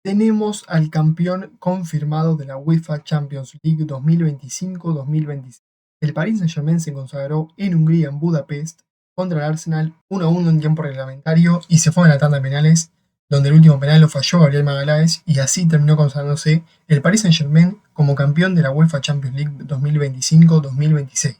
Tenemos al campeón confirmado de la UEFA Champions League 2025-2026. El Paris Saint-Germain se consagró en Hungría, en Budapest, contra el Arsenal 1-1 en tiempo reglamentario y se fue a la tanda de penales, donde el último penal lo falló Gabriel Magalhães y así terminó consagrándose el Paris Saint-Germain como campeón de la UEFA Champions League 2025-2026.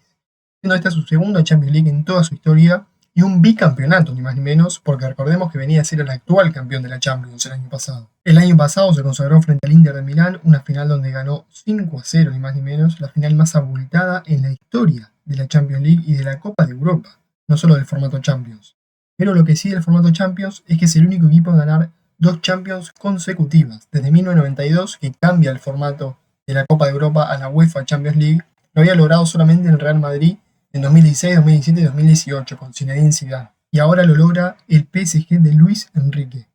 Siendo esta su segunda Champions League en toda su historia y un bicampeonato, ni más ni menos, porque recordemos que venía a ser el actual campeón de la Champions el año pasado. El año pasado se consagró frente al Inter de Milán, una final donde ganó 5-0, ni más ni menos, la final más abultada en la historia de la Champions League y de la Copa de Europa, no solo del formato Champions. Pero lo que sí del formato Champions es que es el único equipo en ganar dos Champions consecutivas, desde 1992, que cambia el formato de la Copa de Europa a la UEFA Champions League. Lo había logrado solamente el Real Madrid en 2016, 2017 y 2018 con Zinedine Zidane. Y ahora lo logra el PSG de Luis Enrique.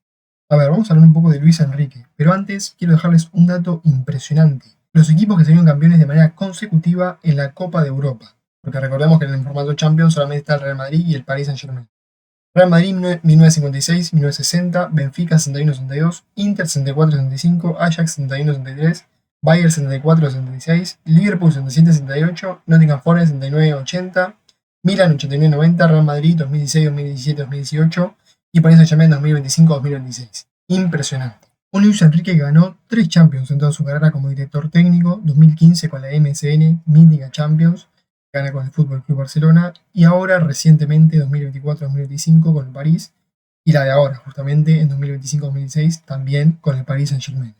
A ver, vamos a hablar un poco de Luis Enrique, pero antes quiero dejarles un dato impresionante. Los equipos que salieron campeones de manera consecutiva en la Copa de Europa, porque recordemos que en el formato Champions solamente está el Real Madrid y el Paris Saint-Germain. Real Madrid 1956, 1960, Benfica 61-62, Inter 64-65, Ajax 61-63, Bayern 74-66, Liverpool 77-68, Nottingham Forest 79-80, Milan 89-90, Real Madrid 2016, 2017, 2018 y Paris Saint-Germain 2025-2026. Impresionante. Un Luis Enrique que ganó 3 Champions en toda su carrera como director técnico, 2015 con la MSN, mítica Champions, gana con el Fútbol Club Barcelona y ahora recientemente 2024-2025 con el París y la de ahora justamente en 2025-2026 también con el Paris Saint-Germain.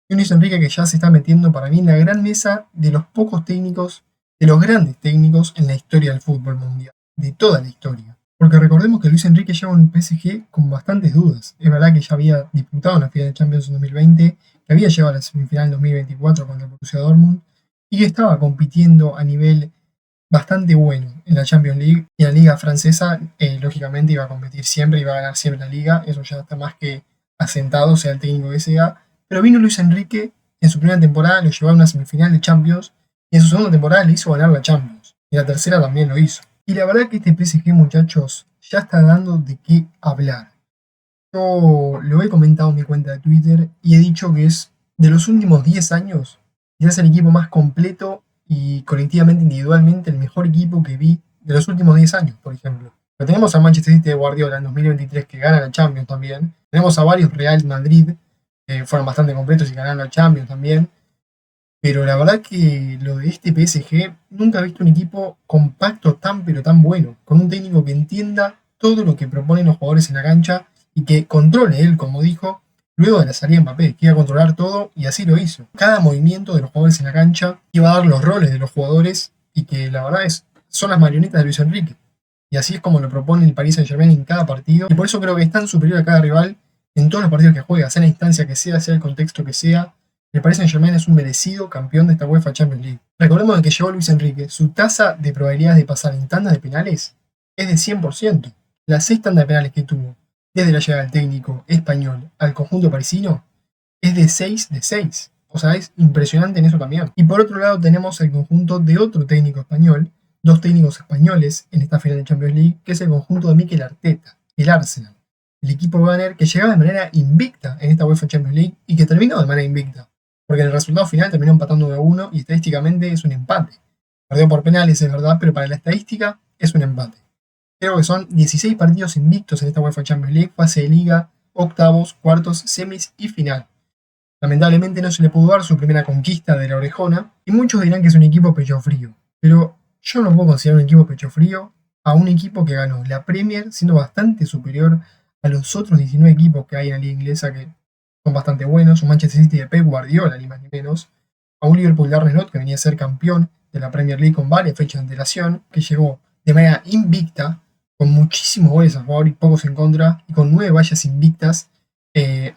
Y un Luis Enrique que ya se está metiendo para mí en la gran mesa de los pocos técnicos, de los grandes técnicos en la historia del fútbol mundial, de toda la historia. Porque recordemos que Luis Enrique llega a un PSG con bastantes dudas. Es verdad que ya había disputado una final de Champions en 2020, que había llegado a la semifinal en 2024 contra el Borussia Dortmund y que estaba compitiendo a nivel bastante bueno en la Champions League y la liga francesa lógicamente iba a competir siempre, iba a ganar siempre la liga, eso ya está más que asentado, sea el técnico que sea, pero vino Luis Enrique, en su primera temporada lo llevó a una semifinal de Champions y en su segunda temporada le hizo ganar la Champions y la tercera también lo hizo. Y la verdad que este PSG, muchachos, ya está dando de qué hablar. Yo lo he comentado en mi cuenta de Twitter y he dicho que es de los últimos 10 años, ya es el equipo más completo y colectivamente, individualmente, el mejor equipo que vi de los últimos 10 años, por ejemplo. Pero tenemos a Manchester City de Guardiola en 2023 que gana la Champions también. Tenemos a varios Real Madrid que fueron bastante completos y ganaron la Champions también. Pero la verdad que lo de este PSG, nunca he visto un equipo compacto tan pero tan bueno, con un técnico que entienda todo lo que proponen los jugadores en la cancha y que controle él, como dijo, luego de la salida de Mbappé, que iba a controlar todo y así lo hizo. Cada movimiento de los jugadores en la cancha iba a dar los roles de los jugadores y que la verdad son las marionetas de Luis Enrique. Y así es como lo propone el Paris Saint-Germain en cada partido. Y por eso creo que es tan superior a cada rival en todos los partidos que juega, sea la instancia que sea el contexto que sea. El Paris Saint-Germain es un merecido campeón de esta UEFA Champions League. Recordemos de que llegó Luis Enrique, su tasa de probabilidades de pasar en tandas de penales es de 100%. Las 6 tandas de penales que tuvo desde la llegada del técnico español al conjunto parisino es de 6 de 6. O sea, es impresionante en eso también. Y por otro lado tenemos el conjunto de otro técnico español, dos técnicos españoles en esta final de Champions League, que es el conjunto de Mikel Arteta, el Arsenal. El equipo banner que llegaba de manera invicta en esta UEFA Champions League y que terminó de manera invicta. Porque en el resultado final terminó empatando 1-1 y estadísticamente es un empate. Perdió por penales, es verdad, pero para la estadística es un empate. Creo que son 16 partidos invictos en esta UEFA Champions League, fase de liga, octavos, cuartos, semis y final. Lamentablemente no se le pudo dar su primera conquista de la orejona y muchos dirán que es un equipo pecho frío. Pero yo no puedo considerar un equipo pecho frío a un equipo que ganó la Premier siendo bastante superior a los otros 19 equipos que hay en la liga inglesa que son bastante buenos, un Manchester City de Pep Guardiola, ni más ni menos, a un Liverpool de Arne Slot que venía a ser campeón de la Premier League con varias fechas de antelación, que llegó de manera invicta, con muchísimos goles a favor y pocos en contra, y con 9 vallas invictas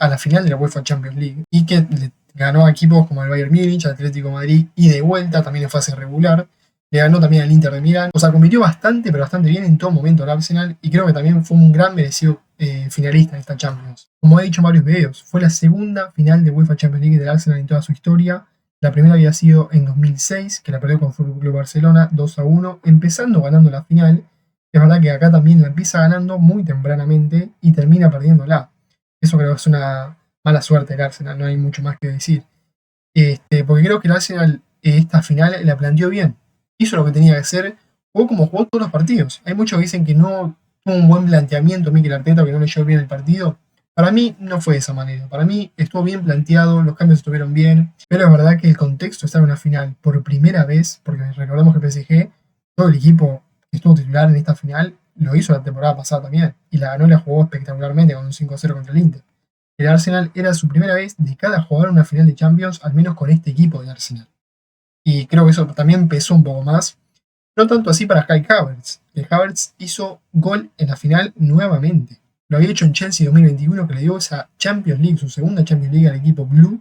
a la final de la UEFA Champions League, y que le ganó a equipos como el Bayern Múnich, Atlético de Madrid, y de vuelta también en fase regular, le ganó también al Inter de Milán, o sea, compitió bastante, pero bastante bien en todo momento al Arsenal, y creo que también fue un gran merecido finalista en esta Champions. Como he dicho en varios videos, fue la segunda final de UEFA Champions League del Arsenal en toda su historia. La primera había sido en 2006, que la perdió con Fútbol Club Barcelona 2-1, empezando ganando la final. Es verdad que acá también la empieza ganando muy tempranamente y termina perdiéndola. Eso creo que es una mala suerte el Arsenal, no hay mucho más que decir. Porque creo que el Arsenal esta final la planteó bien. Hizo lo que tenía que hacer, jugó como jugó todos los partidos. Hay muchos que dicen que no tuvo un buen planteamiento Mikel Arteta, que no leyó bien el partido. Para mí no fue de esa manera. Para mí estuvo bien planteado, los cambios estuvieron bien, pero es verdad que el contexto está en una final por primera vez, porque recordemos que el PSG, todo el equipo que estuvo titular en esta final, lo hizo la temporada pasada también, y la ganó y la jugó espectacularmente con un 5-0 contra el Inter. El Arsenal era su primera vez de cada jugar una final de Champions, al menos con este equipo de Arsenal. Y creo que eso también pesó un poco más. No tanto así para Kai Havertz, que Havertz hizo gol en la final nuevamente. Lo había hecho en Chelsea 2021, que le dio esa Champions League, su segunda Champions League al equipo Blue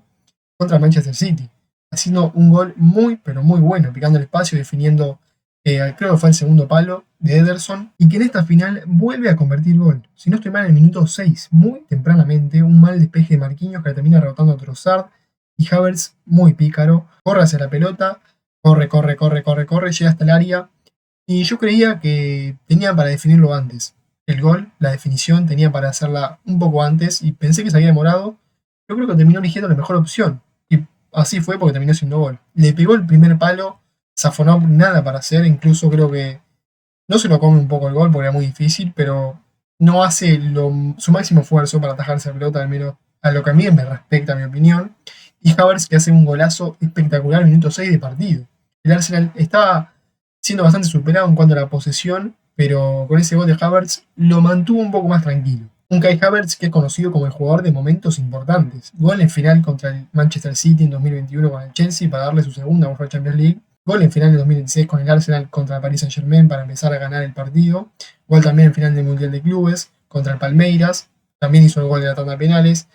contra Manchester City, haciendo un gol muy, pero muy bueno, picando el espacio, definiendo, creo que fue el segundo palo de Ederson, y que en esta final vuelve a convertir gol. Si no estoy mal, en el minuto 6, muy tempranamente, un mal despeje de Marquinhos que le termina rebotando a Trossard, y Havertz, muy pícaro, corre hacia la pelota, corre, llega hasta el área, y yo creía que tenía para definirlo antes. El gol, la definición, tenía para hacerla un poco antes, y pensé que se había demorado. Yo creo que terminó eligiendo la mejor opción. Y así fue porque terminó siendo gol. Le pegó el primer palo, Safonov nada para hacer, incluso creo que no se lo come un poco el gol porque era muy difícil, pero no hace su máximo esfuerzo para atajarse la pelota, al menos a lo que a mí me respecta, a mi opinión. Y Havertz que hace un golazo espectacular en el minuto 6 de partido. El Arsenal estaba siendo bastante superado en cuanto a la posesión, pero con ese gol de Havertz lo mantuvo un poco más tranquilo. Un Kai Havertz que es conocido como el jugador de momentos importantes. Gol en final contra el Manchester City en 2021 con el Chelsea para darle su segunda UEFA Champions League. Gol en final de 2026 con el Arsenal contra el Paris Saint-Germain para empezar a ganar el partido. Gol también en final del Mundial de Clubes contra el Palmeiras. También hizo el gol de la tanda de penales.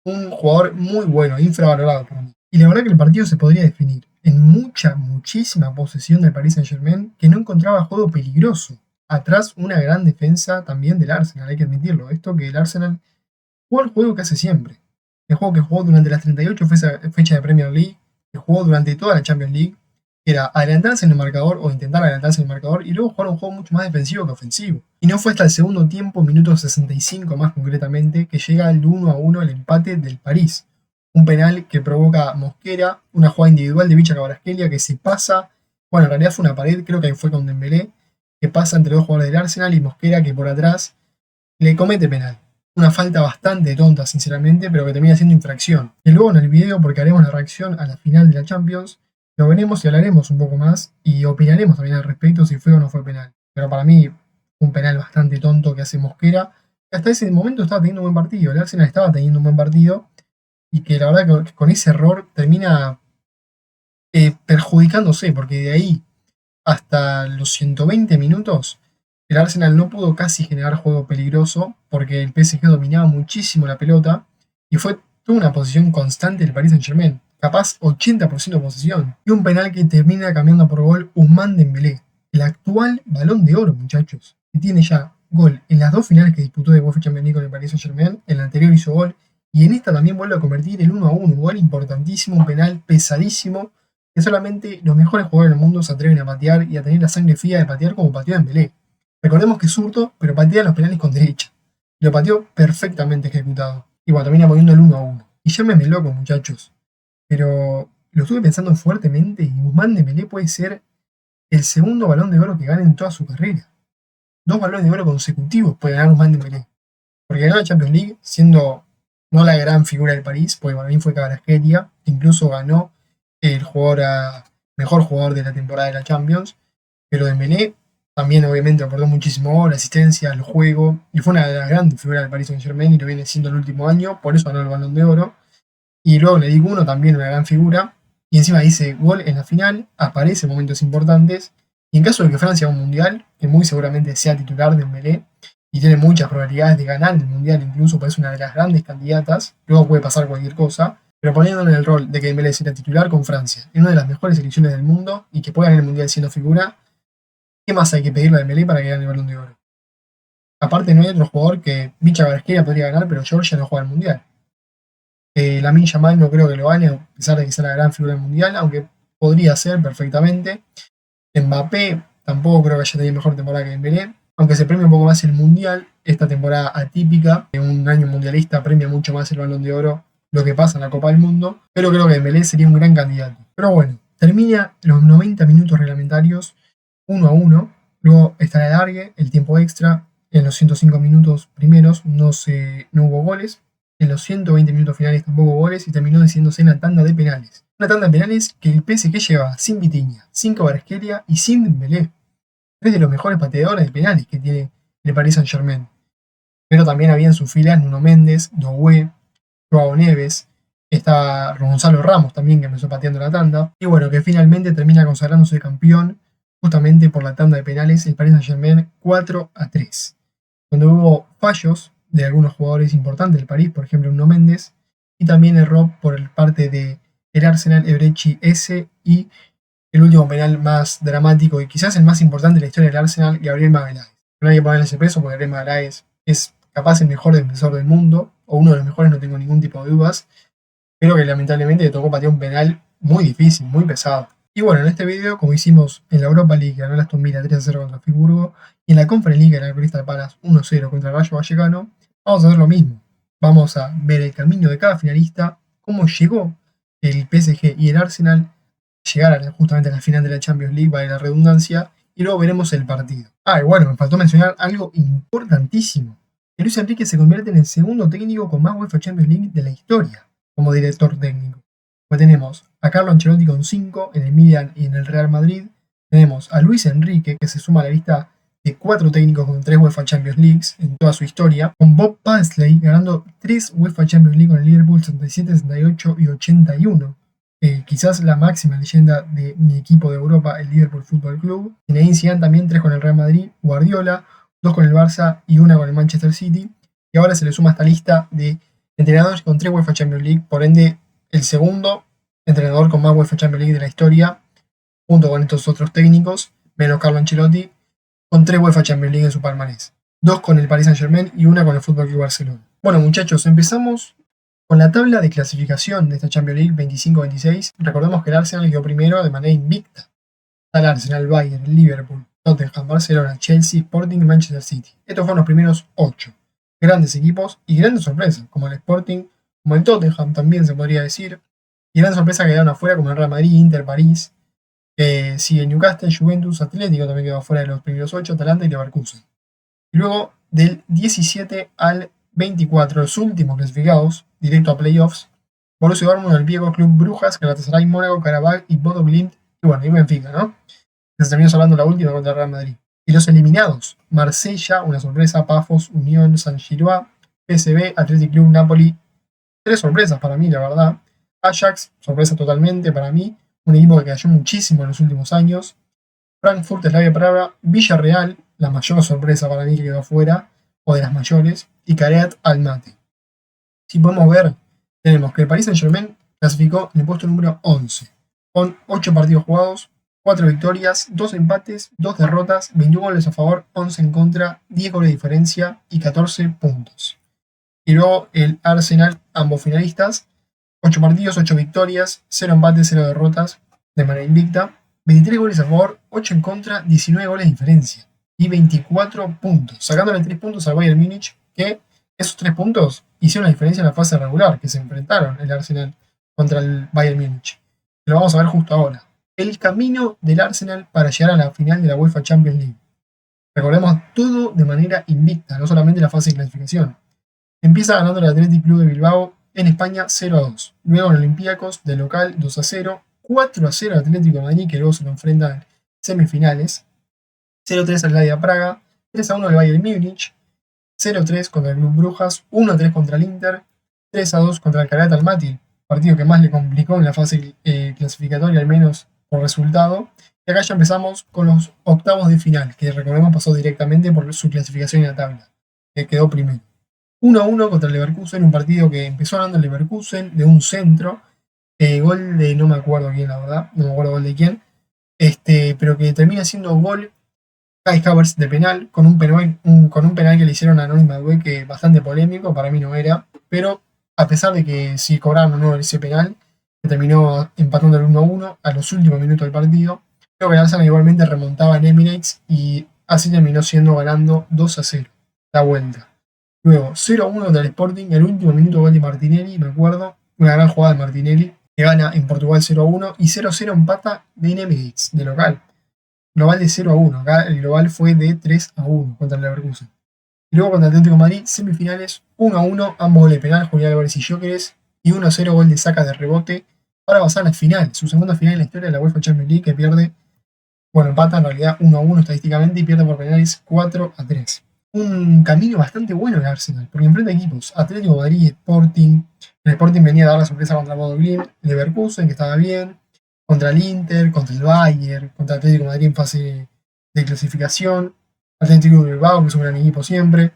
Un jugador muy bueno, infravalorado por mí. Y la verdad que el partido se podría definir en muchísima posesión del Paris Saint-Germain que no encontraba juego peligroso. Atrás una gran defensa también del Arsenal, hay que admitirlo. Esto que el Arsenal jugó el juego que hace siempre. El juego que jugó durante las 38 fechas de Premier League, que jugó durante toda la Champions League, que era adelantarse en el marcador o intentar adelantarse en el marcador y luego jugar un juego mucho más defensivo que ofensivo. Y no fue hasta el segundo tiempo, minuto 65 más concretamente, que llega el 1-1 el empate del París. Un penal que provoca Mosquera, una jugada individual de Vicha Kvaratskhelia que se pasa, bueno, en realidad fue una pared, creo que ahí fue con Dembélé, que pasa entre dos jugadores del Arsenal y Mosquera que por atrás le comete penal. Una falta bastante tonta, sinceramente, pero que termina siendo infracción. Y luego en el video, porque haremos la reacción a la final de la Champions, lo veremos y hablaremos un poco más y opinaremos también al respecto si fue o no fue penal. Pero para mí, un penal bastante tonto que hace Mosquera, que hasta ese momento estaba teniendo un buen partido. El Arsenal estaba teniendo un buen partido y que la verdad que con ese error termina perjudicándose, porque de ahí hasta los 120 minutos el Arsenal no pudo casi generar juego peligroso porque el PSG dominaba muchísimo la pelota y fue toda una posición constante del Paris Saint-Germain, capaz 80% de posesión. Y un penal que termina cambiando por gol Ousmane Dembélé, el actual Balón de Oro, muchachos, que tiene ya gol en las dos finales que disputó de UEFA Champions League con el Paris Saint-Germain. En la anterior hizo gol y en esta también vuelve a convertir el 1-1, un gol importantísimo, un penal pesadísimo que solamente los mejores jugadores del mundo se atreven a patear y a tener la sangre fría de patear como pateó Dembélé. Recordemos que es zurdo, pero patea los penales con derecha. Lo pateó perfectamente ejecutado. Y bueno, termina poniendo el 1-1. Y llámeme loco, muchachos. Pero lo estuve pensando fuertemente y Ousmane Dembélé puede ser el segundo Balón de Oro que gane en toda su carrera. 2 Balones de Oro consecutivos puede ganar Ousmane Dembélé. Porque ganó la Champions League siendo no la gran figura del París, porque para mí fue Kvaratskhelia, incluso ganó el mejor jugador de la temporada de la Champions. Pero Dembélé también obviamente aportó muchísimo gol, asistencia, al juego, y fue una de las grandes figuras del Paris Saint-Germain y lo viene siendo el último año, por eso ganó el Balón de Oro. Y luego le digo uno también una gran figura, y encima dice gol en la final, aparece en momentos importantes, y en caso de que Francia haga un mundial, que muy seguramente sea titular de Dembélé, y tiene muchas probabilidades de ganar el mundial, incluso parece una de las grandes candidatas, luego puede pasar cualquier cosa, pero poniéndole en el rol de que Dembélé sea titular con Francia, en una de las mejores selecciones del mundo, y que pueda ganar el mundial siendo figura, ¿qué más hay que pedirle a Dembélé para que gane el Balón de Oro? Aparte no hay otro jugador que Vicha Kvaratskhelia podría ganar, pero Georgia no juega al mundial. Lamine Yamal no creo que lo gane, a pesar de que sea la gran figura del mundial, aunque podría ser perfectamente. Mbappé tampoco creo que haya tenido mejor temporada que Dembélé, aunque se premia un poco más el mundial, esta temporada atípica, en un año mundialista premia mucho más el Balón de Oro lo que pasa en la Copa del Mundo, pero creo que Dembélé sería un gran candidato. Pero bueno, termina los 90 minutos reglamentarios 1-1, luego está el alargue, el tiempo extra, en los 105 minutos primeros no hubo goles, en los 120 minutos finales tampoco goles y terminó decidiéndose en la tanda de penales. Una tanda de penales que el PSG lleva sin Vitinha, sin Kvaratskhelia y sin Dembélé. Tres de los mejores pateadores de penales que tiene el Paris Saint-Germain. Pero también había en sus filas Nuno Méndez, Doué, Joao Neves, estaba Gonzalo Ramos también que empezó pateando la tanda. Y bueno, que finalmente termina consagrándose campeón justamente por la tanda de penales el Paris Saint-Germain 4-3. Donde hubo fallos de algunos jugadores importantes del París, por ejemplo Nuno Méndez, y también erró por parte de el Arsenal Ebrechi S y el último penal más dramático y quizás el más importante de la historia del Arsenal, Gabriel Magalhaes. No hay que ponerle ese peso porque Gabriel Magalhaes es capaz el mejor defensor del mundo, o uno de los mejores, no tengo ningún tipo de dudas, pero que lamentablemente le tocó patear un penal muy difícil, muy pesado. Y bueno, en este video, como hicimos en la Europa League, ganó el Aston Villa 3-0 contra Friburgo, y en la Conference League ganó el Crystal Palace 1-0 contra el Rayo Vallecano, vamos a hacer lo mismo. Vamos a ver el camino de cada finalista, cómo llegó el PSG y el Arsenal llegar justamente a la final de la Champions League, vale la redundancia, y luego veremos el partido. Y bueno, me faltó mencionar algo importantísimo. Que Luis Enrique se convierte en el segundo técnico con más UEFA Champions League de la historia como director técnico. Pues tenemos a Carlo Ancelotti con 5 en el Milan y en el Real Madrid. Tenemos a Luis Enrique, que se suma a la lista de 4 técnicos con 3 UEFA Champions Leagues en toda su historia. Con Bob Paisley ganando 3 UEFA Champions League con el Liverpool 77, 68 y 81. Quizás la máxima leyenda de mi equipo de Europa, el Liverpool Football Club. Zinedine Zidane también 3 con el Real Madrid. Guardiola 2 con el Barça y 1 con el Manchester City. Y ahora se le suma a esta lista de entrenadores con 3 UEFA Champions League, por ende el segundo entrenador con más UEFA Champions League de la historia, junto con estos otros técnicos, menos Carlo Ancelotti, con 3 UEFA Champions League en su palmarés. 2 con el Paris Saint-Germain y 1 con el FC Barcelona. Bueno muchachos, empezamos con la tabla de clasificación de esta Champions League 25-26. Recordemos que el Arsenal quedó primero de manera invicta. Está el Arsenal, Bayern, Liverpool, Tottenham, Barcelona, Chelsea, Sporting y Manchester City. Estos fueron los primeros 8. Grandes equipos y grandes sorpresas, como el Sporting, como el Tottenham también se podría decir. Y grandes sorpresas quedaron afuera, como el Real Madrid, Inter, París. Sigue Newcastle, Juventus, Atlético también quedó afuera de los primeros 8, Atalanta y Leverkusen. Y luego del 17 al 24, los últimos clasificados, directo a playoffs, Borussia Dortmund, el Viego, Club Brujas, Galatasaray, Mónaco, Karabakh y Bodo Glimt. Y bueno, y Benfica, ¿no? Se terminó salvando la última contra el Real Madrid. Y los eliminados, Marsella, una sorpresa, Pafos, Unión, San Girois, PSV, Athletic Club, Napoli. 3 sorpresas para mí, la verdad. Ajax, sorpresa totalmente para mí. Un equipo que cayó muchísimo en los últimos años. Frankfurt, Slavia Praga, Villarreal, la mayor sorpresa para mí que quedó fuera, o de las mayores, y Careat Almaty. Si podemos ver, tenemos que el Paris Saint-Germain clasificó en el puesto número 11, con 8 partidos jugados, 4 victorias, 2 empates, 2 derrotas, 21 goles a favor, 11 en contra, 10 goles de diferencia y 14 puntos. Y luego el Arsenal, ambos finalistas, 8 partidos, 8 victorias, 0 empates, 0 derrotas, de manera invicta, 23 goles a favor, 8 en contra, 19 goles de diferencia y 24 puntos, sacándole 3 puntos al Bayern Múnich, que esos 3 puntos hicieron la diferencia en la fase regular, que se enfrentaron el Arsenal contra el Bayern Múnich. Lo vamos a ver justo ahora. El camino del Arsenal para llegar a la final de la UEFA Champions League. Recordemos todo de manera invicta, no solamente la fase de clasificación. Empieza ganando el Athletic Club de Bilbao en España 0-2. Luego en Olympiacos de local 2-0. 4-0 al Atlético de Madrid, que luego se lo enfrenta en semifinales. 0-3 al Slavia Praga. 3-1 al Bayern Múnich. 0-3 contra el Club Brujas. 1-3 contra el Inter. 3-2 contra el Careat Almaty, partido que más le complicó en la fase clasificatoria, al menos por resultado. Y acá ya empezamos con los octavos de final, que recordemos pasó directamente por su clasificación en la tabla, que quedó primero. 1-1 contra el Leverkusen, un partido que empezó ganando el Leverkusen de un centro, gol de no me acuerdo quién, la verdad, no me acuerdo gol de quién, pero que termina siendo gol Kai Havertz de penal, con un penal que le hicieron a Anónima Madueke, que bastante polémico, para mí no era, pero a pesar de que si cobraron o no ese penal, que terminó empatando el 1-1 a los últimos minutos del partido, creo que el Arsenal igualmente remontaba en Emirates y así terminó siendo ganando 2-0 la vuelta. Luego 0-1 contra el Sporting, el último minuto gol de Martinelli, me acuerdo, una gran jugada de Martinelli, que gana en Portugal 0-1 y 0-0 empata en Emirates, de local. Global de 0-1, acá el global fue de 3-1 contra el Leverkusen. Y luego contra Atlético de Madrid, semifinales 1-1, ambos goles de penal, Julián Álvarez y Gyökeres, y 1-0 gol de Saka de rebote para pasar a la final, su segunda final en la historia de la UEFA Champions League, que pierde, bueno, empata en realidad 1-1 estadísticamente y pierde por penales 4-3. Un camino bastante bueno de Arsenal, porque enfrenta equipos Atlético de Madrid y Sporting. El Sporting venía a dar la sorpresa contra Bodo Glimt, Leverkusen, que estaba bien, contra el Inter, contra el Bayern, contra Atlético de Madrid en fase de clasificación, Atlético de Bilbao, que es un gran equipo siempre.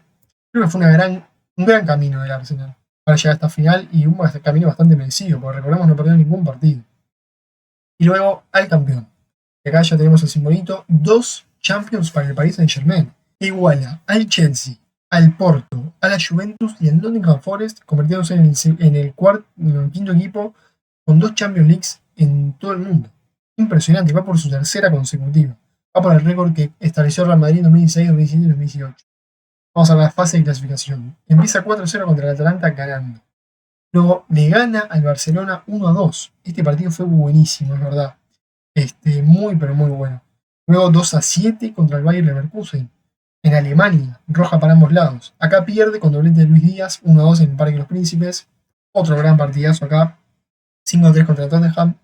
Creo que fue un gran camino del Arsenal para llegar a esta final y un camino bastante merecido, porque recordemos no perdió ningún partido. Y luego al campeón. Acá ya tenemos el simbolito, 2 Champions para el Paris Saint-Germain. Iguala al Chelsea, al Porto, a la Juventus y al Nottingham Forest, convirtiéndose en el quinto equipo con 2 Champions Leagues en todo el mundo. Impresionante, va por su tercera consecutiva. Va por el récord que estableció Real Madrid en 2016, 2017 y 2018. Vamos a la fase de clasificación. Empieza 4-0 contra el Atalanta ganando. Luego le gana al Barcelona 1-2. Este partido fue buenísimo, es verdad. Muy pero muy bueno. Luego 2-7 contra el Bayer Leverkusen. En Alemania, roja para ambos lados. Acá pierde con doblete de Luis Díaz, 1-2 en el Parque de los Príncipes. Otro gran partidazo acá. 5-3 contra Tottenham.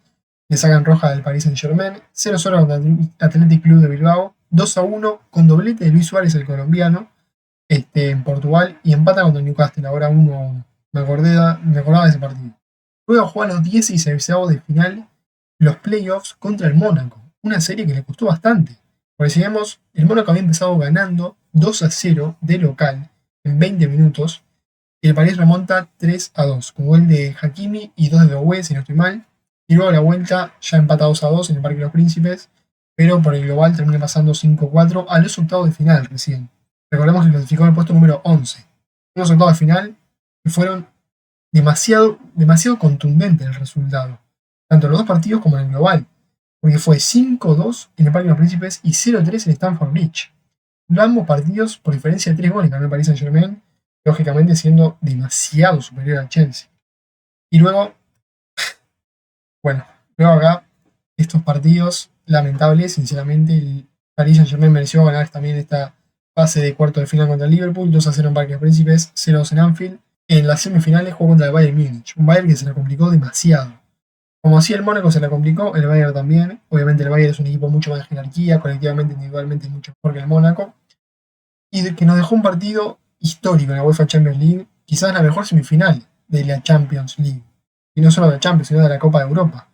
Le sacan roja del Paris Saint-Germain. 0-0 contra el Athletic Club de Bilbao. 2-1 con doblete de Luis Suárez, el colombiano, en Portugal. Y empata contra el Newcastle, ahora 1-1. Me acordaba de ese partido. Luego juega los 16 de final los playoffs contra el Mónaco. Una serie que le costó bastante. Porque si vemos, el Mónaco había empezado ganando 2-0 de local en 20 minutos. Y el París remonta 3-2, con gol de Hakimi y 2 de Doué, si no estoy mal. Y luego la vuelta ya empata 2-2 en el Parque de los Príncipes. Pero por el global termina pasando 5-4 a los octavos de final recién. Recordemos que clasificó en el puesto número 11. Unos octavos de final que fueron demasiado contundentes el resultado. Tanto en los dos partidos como en el global. Porque fue 5-2 en el Parque de los Príncipes y 0-3 en Stamford Bridge. Ambos partidos por diferencia de 3 goles ganó el Paris Saint-Germain, lógicamente siendo demasiado superior al Chelsea. Y luego, acá, estos partidos lamentables, sinceramente, el Paris Saint-Germain mereció ganar también esta fase de cuarto de final contra el Liverpool, 2-0 en Parque de los Príncipes, 0-2 en Anfield. En las semifinales jugó contra el Bayern Múnich, un Bayern que se le complicó demasiado. Como así el Mónaco se la complicó, el Bayern también. Obviamente el Bayern es un equipo mucho más de jerarquía, colectivamente, individualmente es mucho mejor que el Mónaco. Y que nos dejó un partido histórico en la UEFA Champions League, quizás la mejor semifinal de la Champions League. Y no solo de la Champions, sino de la Copa de Europa.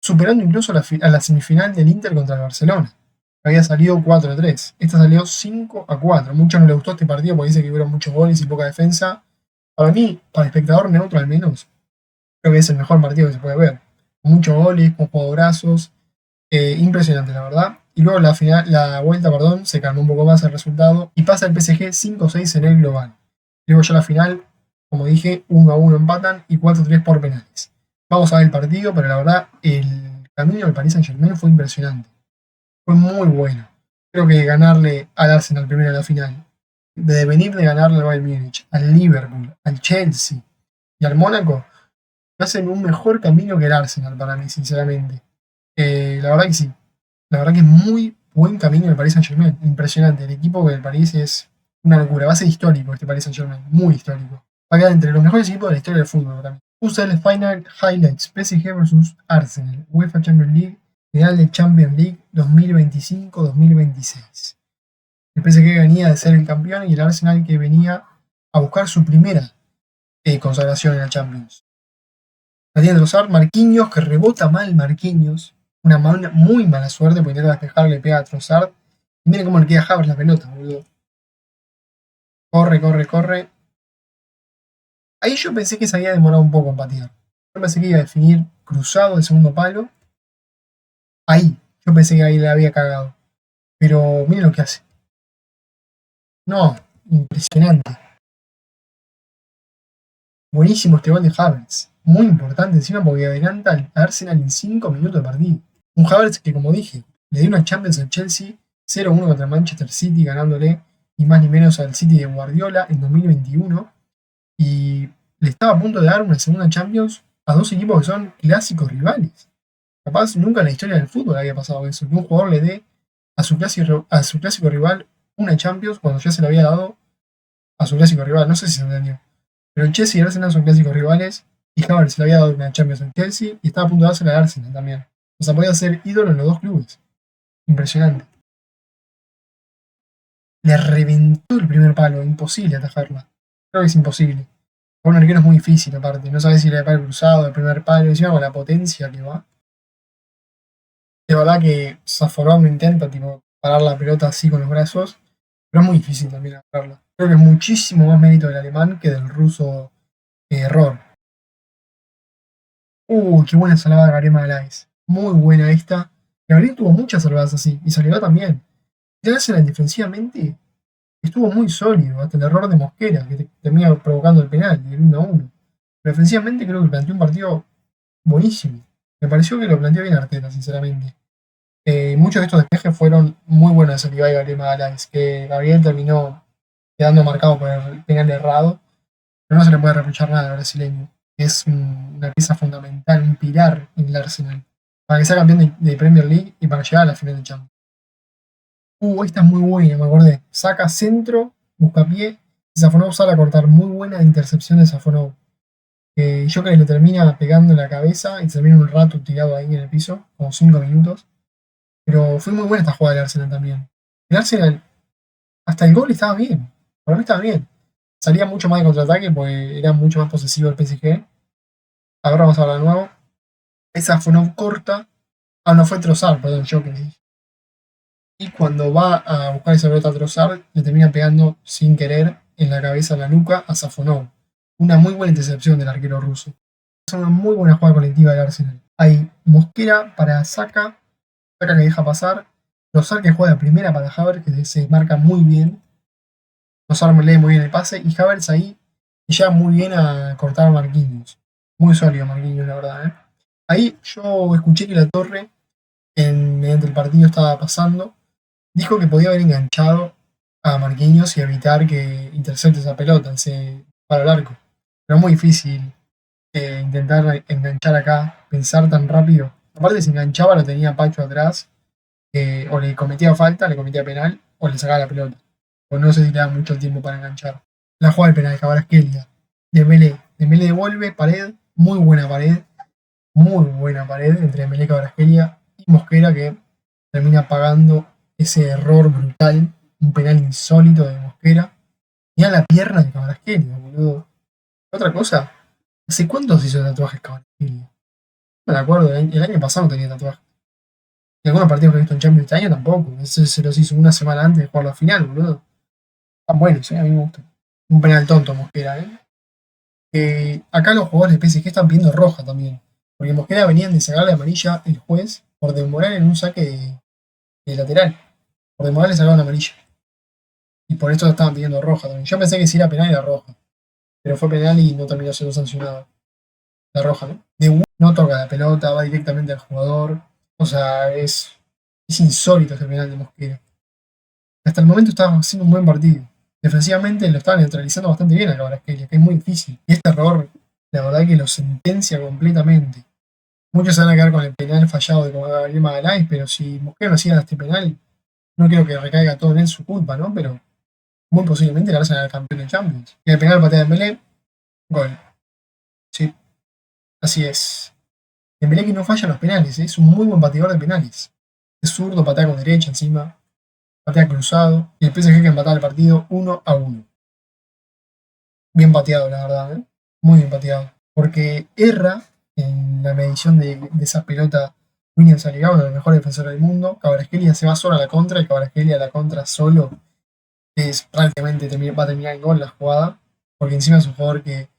Superando incluso a la semifinal del Inter contra el Barcelona. Había salido 4-3. Esta salió 5-4. Mucho no le gustó este partido porque dice que hubo muchos goles y poca defensa. Para mí, para el espectador neutro al menos, creo que es el mejor partido que se puede ver. Con muchos goles, con jugadorazos. Impresionante, la verdad. Y luego la vuelta, se calmó un poco más el resultado. Y pasa el PSG 5-6 en el global. Luego ya la final, como dije, 1-1 empatan y 4-3 por penales. Vamos a ver el partido, pero la verdad, el camino del Paris Saint-Germain fue impresionante. Fue muy bueno. Creo que ganarle al Arsenal primero en la final, de venir de ganarle al Bayern Múnich, al Liverpool, al Chelsea y al Mónaco, hacen un mejor camino que el Arsenal para mí, sinceramente. La verdad que sí. La verdad que es muy buen camino el Paris Saint-Germain. Impresionante. El equipo del París es una locura. Va a ser histórico este Paris Saint-Germain. Muy histórico. Va a quedar entre los mejores equipos de la historia del fútbol también. Usa el Final Highlights. PSG vs Arsenal. UEFA Champions League. Final de Champions League 2025-2026. El PSG venía de ser el campeón y el Arsenal que venía a buscar su primera consagración en la Champions. La tiene Trossard, Marquinhos, que rebota mal Marquinhos. Una muy mala suerte porque intenta despejar, le pega a Trossard. Y miren cómo le queda a Havertz la pelota, boludo. Corre. Ahí yo pensé que se había demorado un poco en patear. Yo pensé que iba a definir cruzado el segundo palo. Ahí, yo pensé que ahí le había cagado. Pero miren lo que hace. No, impresionante. Buenísimo este gol de Havertz. Muy importante encima porque adelanta al Arsenal en 5 minutos de partido. Un Havertz que, como dije, le dio una Champions al Chelsea, 0-1 contra Manchester City, ganándole ni más ni menos al City de Guardiola en 2021. Y le estaba a punto de dar una segunda Champions a dos equipos que son clásicos rivales. Capaz nunca en la historia del fútbol había pasado eso, que un jugador le dé a su clásico rival una Champions cuando ya se le había dado a su clásico rival. No sé si se entendió. Pero Chelsea y Arsenal son clásicos rivales y Havertz se le había dado una Champions en Chelsea y estaba a punto de dársela a Arsenal también. O sea, podía ser ídolo en los dos clubes. Impresionante. Le reventó el primer palo, imposible atajarla. Creo que es imposible. Para un arquero es muy difícil aparte, no sabes si le va el cruzado, el primer palo, encima con la potencia que va. De verdad que Zaforov no intenta tipo, parar la pelota así con los brazos, pero es muy difícil también agarrarla. Creo que es muchísimo más mérito del alemán que del ruso error. Qué buena salvada de Garema de Lais. Muy buena esta. Gabriel tuvo muchas salvadas así, y salió también. Y Arsenal defensivamente estuvo muy sólido, hasta el error de Mosquera, que termina provocando el penal, el 1-1. Pero defensivamente creo que planteó un partido buenísimo. Me pareció que lo planteó bien Arteta, sinceramente. Muchos de estos despejes fueron muy buenos de Saliba y Gabriel Magaláes, que Gabriel terminó quedando marcado por el penal errado, pero no se le puede reprochar nada al brasileño. Es una pieza fundamental, un pilar en el Arsenal, para que sea campeón de Premier League y para llegar a la final de Champions. Esta es muy buena, me acordé. Saca centro, busca pie, y Safonov sale a cortar. Muy buena intercepción de Safonov. Yo creo que le termina pegando en la cabeza y termina un rato tirado ahí en el piso, como 5 minutos. Pero fue muy buena esta jugada del Arsenal también. El Arsenal, hasta el gol estaba bien. Para mí estaba bien. Salía mucho más de contraataque porque era mucho más posesivo el PSG. Ahora vamos a hablar de nuevo. Esa fue no corta. No fue Trossard, perdón, yo que le dije. Y cuando va a buscar esa pelota a Trossard, le termina pegando sin querer en la cabeza, en la nuca, a Safonov. Una muy buena intercepción del arquero ruso. Es una muy buena jugada colectiva del Arsenal. Hay Mosquera para Saka que deja pasar. Trossard que juega de primera para Havertz, que se marca muy bien. Trossard lee muy bien el pase. Y Havertz ahí llega muy bien a cortar a Marquinhos. Muy sólido Marquinhos, la verdad. Ahí yo escuché que la Torre, mediante el partido estaba pasando, dijo que podía haber enganchado a Marquinhos y evitar que intercepte esa pelota, ese para el arco. Pero es muy difícil intentar enganchar acá, pensar tan rápido. Aparte, si enganchaba, lo tenía Pacho atrás, o le cometía falta, le cometía penal, o le sacaba la pelota. O no sé si le da mucho tiempo para enganchar. La jugada del penal de Kvaratskhelia. Dembélé devuelve, pared, muy buena pared entre Dembélé, Kvaratskhelia y Mosquera, que termina pagando ese error brutal, un penal insólito de Mosquera. Y a la pierna de Kvaratskhelia, boludo. Otra cosa, ¿hace cuánto se hizo tatuajes Kvaratskhelia? No me acuerdo, el año pasado no tenía tatuajes. Y algunos partidos que he visto en Champions este año tampoco. Ese se los hizo una semana antes de jugar la final, boludo. Están buenos, a mí me gusta. Un penal tonto Mosquera, acá los jugadores de PSG están pidiendo roja también. Porque Mosquera venían de sacarle amarilla el juez por demorar en un saque de lateral. Por demorar le sacaron amarilla. Y por esto estaban pidiendo roja también. Yo pensé que si era penal era roja. Pero fue penal y no terminó siendo sancionado. La roja, ¿no? No toca la pelota, va directamente al jugador. O sea, es insólito ese penal de Mosquera. Hasta el momento estaba haciendo un buen partido. Defensivamente lo estaba neutralizando bastante bien a Kvaratskhelia, que es muy difícil. Y este error, la verdad que lo sentencia completamente. Muchos se van a quedar con el penal fallado de Gabriel Magaláes, pero si Mosquera no hacía este penal, no quiero que recaiga todo en él su culpa, ¿no? Pero muy posiblemente le Arsenal al campeón de Champions. Y el penal patea de Dembélé, gol. Sí, así es. Dembélé que no falla los penales, es un muy buen bateador de penales. Es zurdo, patea con derecha encima, patea cruzado. Y el PSG que empataba el partido 1-1. Bien pateado, la verdad, ¿eh? Muy bien pateado. Porque erra en la medición de esa pelota William Saliba, uno de los mejores defensores del mundo. Kvaratskhelia se va solo a la contra y Kvaratskhelia a la contra solo es prácticamente va a terminar en gol la jugada. Porque encima es un jugador que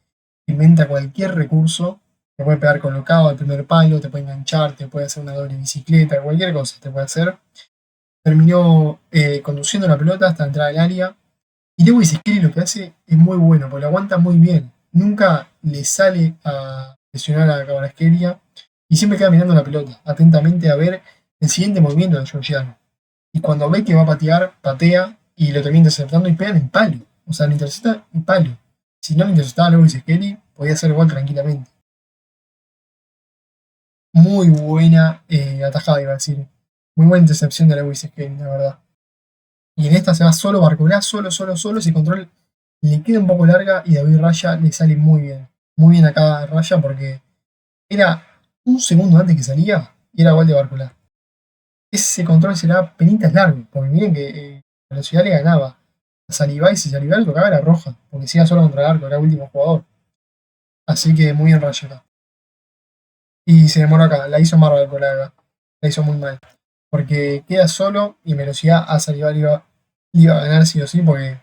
inventa cualquier recurso. Te puede pegar colocado al primer palo, te puede enganchar, te puede hacer una doble bicicleta, cualquier cosa te puede hacer. Terminó conduciendo la pelota hasta entrar al área. Y Lewis Skelly lo que hace es muy bueno, porque lo aguanta muy bien. Nunca le sale a presionar a Kvaratskhelia y siempre queda mirando la pelota, atentamente a ver el siguiente movimiento de Georgiano. Y cuando ve que va a patear, patea y lo termina interceptando y pega en el palo. O sea, lo intercepta en palo. Si no le interceptaba a Lewis Skelly, podía hacer gol tranquilamente. Muy buena atajada, iba a decir. Muy buena intercepción de Lewis Skelly, la verdad. Y en esta se va solo Barcolá, solo. Ese control le queda un poco larga y David Raya le sale muy bien. Muy bien acá Raya porque era un segundo antes que salía y era gol de Barcolá. Ese control será penitas largo, porque miren que la velocidad le ganaba a Salivá y si Salivá le tocaba era roja, porque si era solo contra el arco, era el último jugador. Así que muy bien Raya acá. Y se demoró acá, la hizo mal Barcolá acá. La hizo muy mal. Porque queda solo y en velocidad a Salivá le iba a ganar sí o sí, porque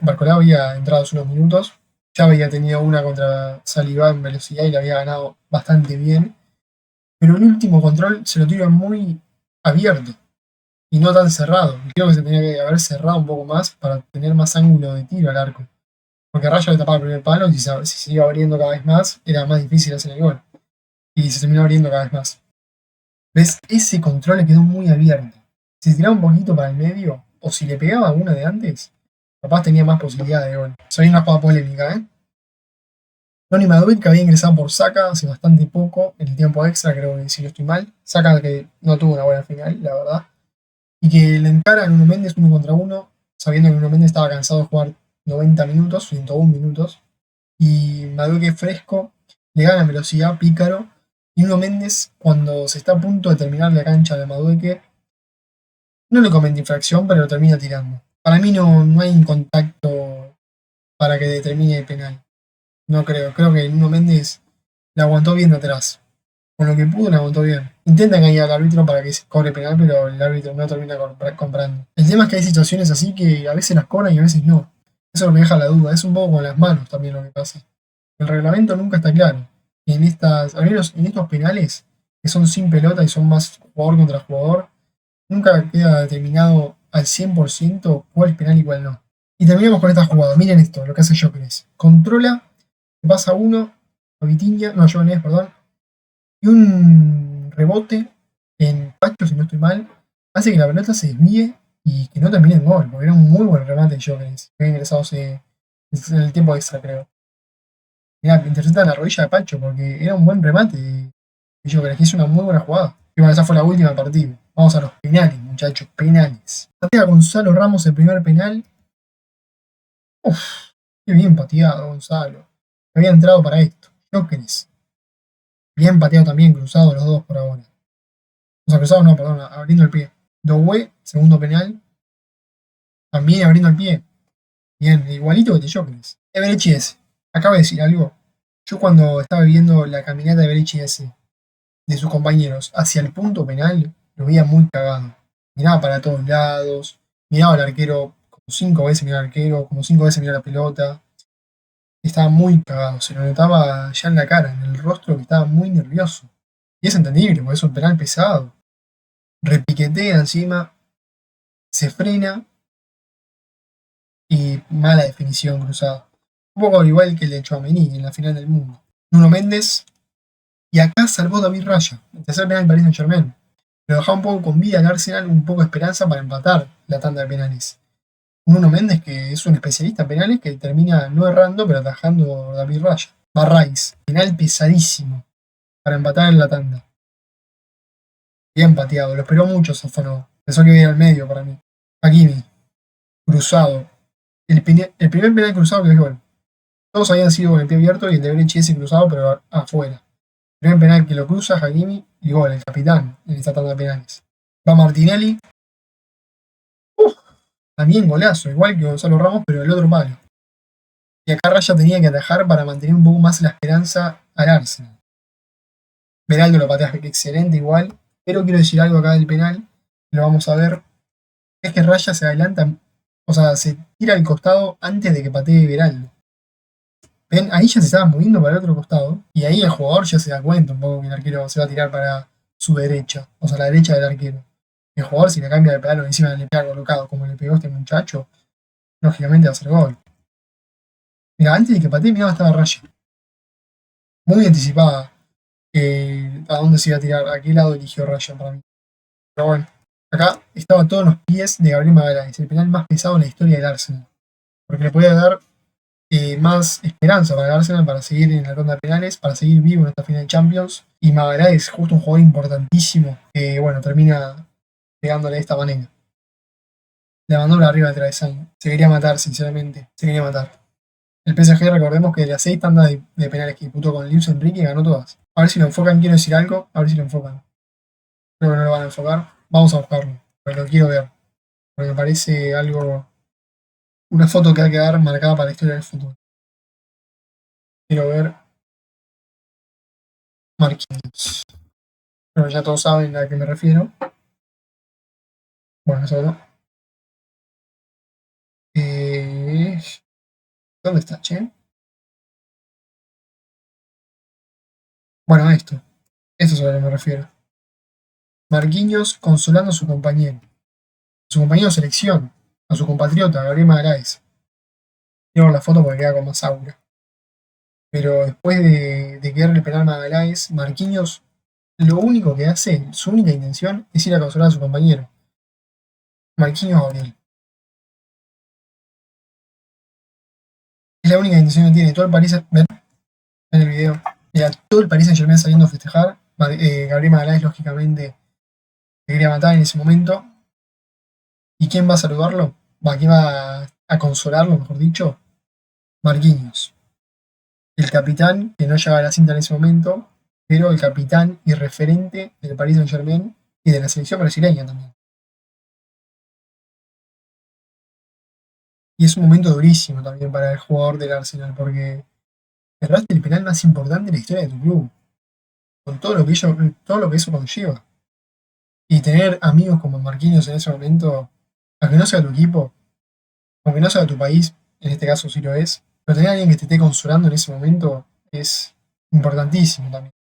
Barcolá había entrado hace unos minutos, ya había tenido una contra Salivá en velocidad y la había ganado bastante bien, pero el último control se lo tira muy abierto y no tan cerrado. Creo que se tenía que haber cerrado un poco más para tener más ángulo de tiro al arco, porque Raya le tapaba el primer palo y si se iba abriendo cada vez más era más difícil hacer el gol y se terminó abriendo cada vez más. ¿Ves? Ese control le quedó muy abierto. Si se tiraba un poquito para el medio, o si le pegaba a una de antes, capaz tenía más posibilidad de gol. Sería una jugada polémica, ¿eh? Tony Maduit, que había ingresado por Saka hace bastante poco, en el tiempo extra, creo que si no estoy mal. Saka que no tuvo una buena final, la verdad. Y que le encara a Nuno Méndez uno contra uno, sabiendo que Nuno Méndez estaba cansado de jugar 90 minutos, 101 minutos. Y Madueke fresco, le gana velocidad, pícaro. Y Nuno Méndez, cuando se está a punto de terminar la cancha de Madueke, no le comete infracción, pero lo termina tirando. Para mí no hay un contacto para que determine el penal. No creo. Creo que Nuno Méndez la aguantó bien de atrás. Con lo que pudo, la aguantó bien. Intentan engañar al árbitro para que se cobre penal, pero el árbitro no termina comprando. El tema es que hay situaciones así que a veces las cobran y a veces no. Eso me deja la duda. Es un poco con las manos también lo que pasa. El reglamento nunca está claro. Y al menos en estos penales, que son sin pelota y son más jugador contra jugador, nunca queda determinado al 100% cuál es penal y cuál no. Y terminamos con esta jugada. Miren esto, lo que hace Gyökeres. Controla, pasa uno, a Vitinha, no, Giovanni, perdón, y un rebote en Pacho, si no estoy mal, hace que la pelota se desvíe y que no termine en gol, porque era un muy buen remate de Gyökeres, que había ingresado en el tiempo extra, creo. Mirá, intercepta la rodilla de Pacho, porque era un buen remate de Gyökeres, que hizo una muy buena jugada. Y bueno, esa fue la última del partido. Vamos a los penales, muchachos, penales. Patea Gonzalo Ramos el primer penal. Uf, qué bien pateado Gonzalo. Había entrado para esto. Gyökeres. Bien pateado también, cruzado los dos por ahora. O sea, cruzado no, perdón, abriendo el pie. Doué, segundo penal. También abriendo el pie. Bien, igualito que de Gyökeres. Everechi ese. Acaba de decir algo. Yo cuando estaba viendo la caminata de Everechi ese, de sus compañeros, hacia el punto penal, lo veía muy cagado. Miraba para todos lados. Miraba al arquero como 5 veces, miraba al arquero, como 5 veces miraba la pelota. Estaba muy cagado, se lo notaba ya en la cara, en el rostro, que estaba muy nervioso. Y es entendible, porque es un penal pesado. Repiquetea encima, se frena y mala definición cruzada. Un poco igual que el de Tchouaméni en la final del mundo. Nuno Méndez, y acá salvó David Raya, el tercer penal del Paris Saint-Germain. Pero dejaba un poco con vida al Arsenal, un poco de esperanza para empatar la tanda de penales. Nuno Méndez, que es un especialista en penales, que termina no errando, pero atajando a David Raya. Barrais, penal pesadísimo para empatar en la tanda. Bien pateado, lo esperó mucho Safano. Pensó que iba a ir al medio para mí. Hakimi, cruzado. El primer penal cruzado que es gol. Todos habían sido con el pie abierto y el de Brechi ese cruzado, pero afuera. El primer penal que lo cruza Hakimi y gol, el capitán en esta tanda de penales. Va Martinelli. Uf, también golazo, igual que Gonzalo Ramos, pero el otro palo. Y acá Raya tenía que atajar para mantener un poco más la esperanza al Arsenal. Beraldo lo patea excelente igual, pero quiero decir algo acá del penal, lo vamos a ver, es que Raya se adelanta, o sea, se tira al costado antes de que patee Beraldo. ¿Ven? Ahí ya se estaba moviendo para el otro costado, y ahí el jugador ya se da cuenta un poco que el arquero se va a tirar para su derecha, o sea, la derecha del arquero. El jugador, si le cambia de pedal o encima le pega colocado, como le pegó este muchacho, lógicamente va a ser gol. Mira, antes de que patee, mirá, estaba Raya. Muy anticipada a dónde se iba a tirar, a qué lado eligió Raya para mí. Pero bueno, acá estaba todos los pies de Gabriel Magaláes, el penal más pesado en la historia del Arsenal. Porque le podía dar más esperanza para el Arsenal para seguir en la ronda de penales, para seguir vivo en esta final de Champions. Y Magalhaes, justo un jugador importantísimo, que bueno, termina pegándole de esta manera. Le mandó por arriba del travesaño. Se quería matar, sinceramente. Se quería matar. El PSG, recordemos que de las 6 tandas de penales que disputó con Luis Enrique, ganó todas. A ver si lo enfocan, quiero decir algo, a ver si lo enfocan. Creo que no lo van a enfocar. Vamos a buscarlo, pero lo quiero ver. Porque me parece algo. Una foto que va a quedar marcada para la historia del fútbol. Quiero ver Marquinhos. Pero ya todos saben a qué me refiero. Bueno, eso no. ¿Dónde está, che? Bueno, esto. Eso es a lo que me refiero. Marquinhos consolando a su compañero. A su compañero de selección. A su compatriota, Gabriel Magalhaes. Quiero ver la foto porque queda con más aura. Pero después de quedarle penal a Magalhaes, Marquinhos lo único que hace, su única intención, es ir a consolar a su compañero. Marquinhos Gabriel. Es la única intención que tiene. Todo el París. Ven en el video. Mira, todo el Paris Saint-Germain saliendo a festejar. Gabriel Magalhaes, lógicamente, le quería matar en ese momento. ¿Y quién va a saludarlo? ¿Quién va a consolarlo, mejor dicho? Marquinhos. El capitán, que no lleva la cinta en ese momento, pero el capitán y referente del Paris Saint-Germain y de la selección brasileña también. Y es un momento durísimo también para el jugador del Arsenal, porque cerraste el penal más importante de la historia de tu club, con todo lo que eso conlleva. Y tener amigos como Marquinhos en ese momento, aunque no sea tu equipo, aunque no sea tu país, en este caso sí lo es, pero tener a alguien que te esté consolando en ese momento es importantísimo también.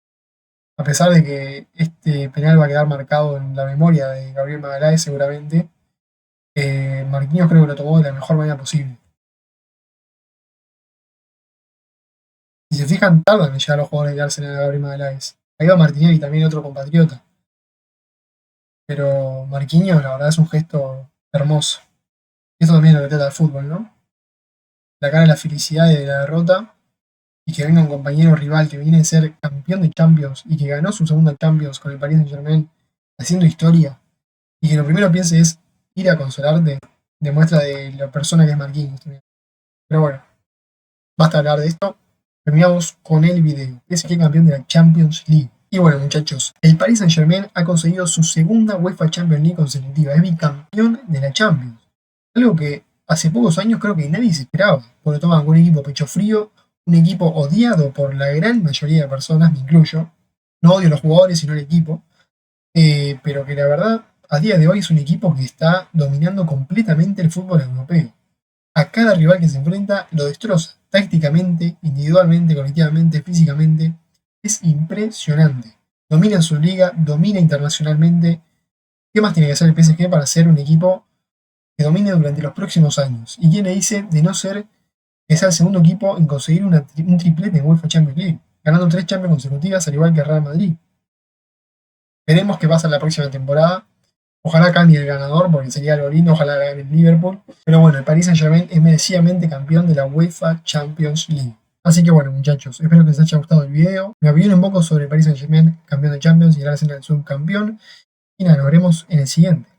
A pesar de que este penal va a quedar marcado en la memoria de Gabriel Magalhaes seguramente, Marquinhos creo que lo tomó de la mejor manera posible. Si se fijan, tardan en llegar los jugadores de Arsenal a Gabriel Magalhaes. Ahí va Martinelli, también otro compatriota. Pero Marquinhos, la verdad, es un gesto hermoso. Esto también es lo que trata el fútbol, ¿no? La cara de la felicidad y de la derrota, y que venga un compañero rival que viene a ser campeón de Champions y que ganó su segunda Champions con el Paris Saint-Germain, haciendo historia, y que lo primero que piense es ir a consolarte, demuestra de la persona que es Marquinhos también. Pero bueno, basta hablar de esto. Terminamos con el video. PSG campeón de la Champions League. Y bueno, muchachos, el Paris Saint-Germain ha conseguido su segunda UEFA Champions League consecutiva. Es bicampeón de la Champions. Algo que hace pocos años creo que nadie se esperaba. Porque tomaban un equipo pecho frío, un equipo odiado por la gran mayoría de personas, me incluyo. No odio a los jugadores, sino al equipo. Pero que la verdad, a día de hoy es un equipo que está dominando completamente el fútbol europeo. A cada rival que se enfrenta lo destroza, tácticamente, individualmente, colectivamente, físicamente. Es impresionante. Domina su liga, domina internacionalmente. ¿Qué más tiene que hacer el PSG para ser un equipo que domine durante los próximos años? ¿Y quién le dice de no ser que sea el segundo equipo en conseguir un triplete en UEFA Champions League, ganando 3 Champions consecutivas al igual que Real Madrid? Veremos qué pasa en la próxima temporada. Ojalá cambie el ganador, porque sería algo lindo, ojalá gane el Liverpool. Pero bueno, el Paris Saint-Germain es merecidamente campeón de la UEFA Champions League. Así que bueno, muchachos, espero que les haya gustado el video. Mi opinión un poco sobre el Paris Saint-Germain, campeón de Champions, y el Arsenal subcampeón. Y nada, nos veremos en el siguiente.